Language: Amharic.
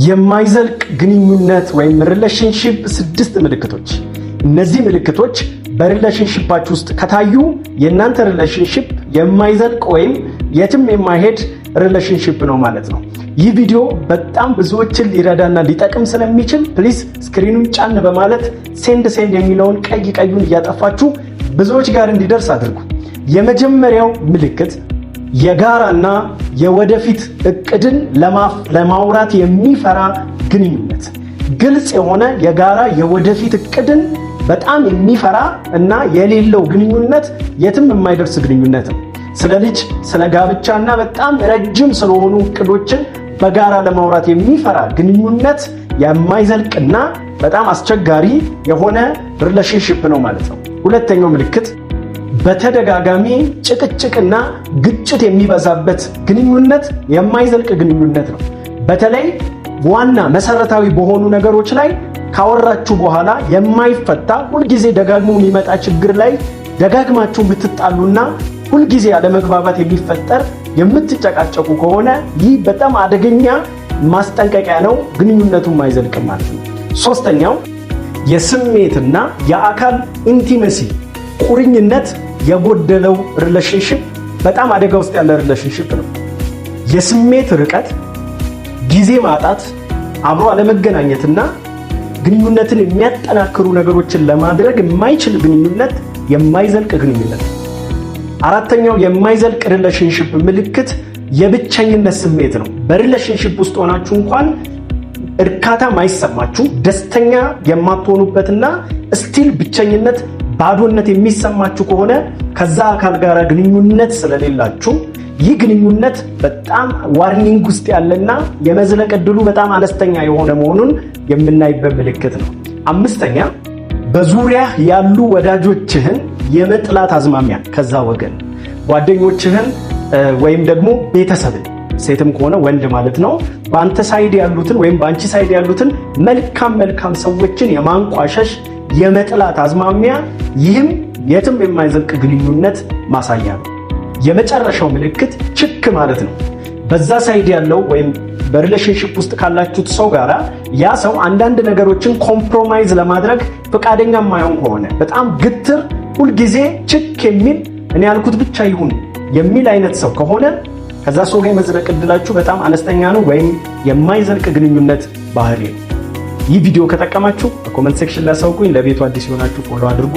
የማይዘልቅ ግንኙነት ወይም ሪሌሽንሺፕ 6 ምልክቶች። እነዚህ ምልክቶች በሪሌሽንሺፓችሁ ውስጥ ከታዩ የእናንተ ሪሌሽንሺፕ የማይዘልቅ ወይም የትም የማይሄድ ሪሌሽንሺፕ ነው ማለት ነው። ይህ ቪዲዮ በጣም ብዙዎችን ሊረዳና ሊጠቅም ስለሚችል ፕሊዝ ስክሪኑን ጫን በማለት ሴንድ የሚለውን ቀዩን እያጠፋችሁ ብዙዎች ጋር እንዲደርስ አድርጉ። የመጀመሪያው ምልክት የጋራና የወደፊት እቅድን ለማውራት የሚፈራ ግንኙነት። ግልጽ የሆነ የጋራ የወደፊት እቅድን በጣም የሚፈራ እና የሌለው ግንኙነት የትም የማይደርስ ግንኙነት ነው። ስለ ልጅ፣ ስለ ጋብቻና በጣም ረጅም ስለሆኑ እቅዶችን በጋራ ለማውራት የሚፈራ ግንኙነት የማይዘልቅና በጣም አስቸጋሪ የሆነ ሪሌሽንሺፕ ነው ማለት ነው። ሁለተኛው ምልክት በተደጋጋሚ ጭቅጭቅና ግጭት የሚበዛበት ግንኙነት የማይዘልቅ ግንኙነት ነው። በተለይ ዋና መሰረታዊ በሆኑ ነገሮች ላይ ካወራችሁ በኋላ የማይፈታ ሁልጊዜ ደጋግሞ የሚመጣ ችግር ላይ ደጋግማችሁ የምትጣሉና ሁልጊዜ አለመግባባት የሚፈጠር የምትጨቃጨቁ ከሆነ ይህ በጣም አደገኛ ማስጠንቀቂያ ነው። ግንኙነቱም አይዘልቅም ማለት ነው። ሶስተኛው የስሜትና የአካል ኢንቲመሲ ቁርኝነት የጎደለው ሪሌሽንሺፕ በጣም አደጋ ውስጥ ያለ ሪሌሽንሺፕ ነው። የስሜት ርቀት፣ ጊዜ ማጣት፣ አብሮ አለመገናኘትና ግንኙነትን የሚያጠናክሩ ነገሮችን ለማድረግ የማይችል ግንኙነት የማይዘልቅ ግንኙነት። አራተኛው የማይዘልቅ ሪሌሽንሺፕ ምልክት የብቸኝነት ስሜት ነው። በሪሌሽንሺፕ ውስጥ ሆናችሁ እንኳን እርካታ ማይሰማችሁ፣ ደስተኛ የማትሆኑበትና ስቲል ብቸኝነት፣ ባዶነት የሚሰማችሁ ከሆነ ከዛ አካል ጋር ግንኙነት ስለሌላችሁ ይህ ግንኙነት በጣም ዋርኒንግ ውስጥ ያለና የመዝለቅ ዕድሉ በጣም አነስተኛ የሆነ መሆኑን የምናይበት ምልክት ነው። አምስተኛ በዙሪያ ያሉ ወዳጆችህን የመጥላት አዝማሚያ፣ ከዛ ወገን ጓደኞችህን ወይም ደግሞ ቤተሰብን፣ ሴትም ከሆነ ወንድ ማለት ነው፣ በአንተ ሳይድ ያሉትን ወይም በአንቺ ሳይድ ያሉትን መልካም ሰዎችን የማንቋሸሽ የመጥላት አዝማሚያ፣ ይህም የትም የማይዘልቅ ግንኙነት ማሳያ ነው። የመጨረሻው ምልክት ችክ ማለት ነው። በዛ ሳይድ ያለው ወይም በሪሌሽንሺፕ ውስጥ ካላችሁት ሰው ጋራ ያ ሰው አንዳንድ ነገሮችን ኮምፕሮማይዝ ለማድረግ ፈቃደኛ የማይሆን ከሆነ፣ በጣም ግትር፣ ሁልጊዜ ችክ የሚል እኔ ያልኩት ብቻ ይሁን የሚል አይነት ሰው ከሆነ ከዛ ሰው ጋር የመዝለቅ ዕድላችሁ በጣም አነስተኛ ነው ወይም የማይዘልቅ ግንኙነት ባህሪ ነው። ይህ ቪዲዮ ከጠቀማችሁ በኮሜንት ሴክሽን ላይ አሳውቁኝ። ለቤቱ አዲስ የሆናችሁ ፎሎ አድርጉ።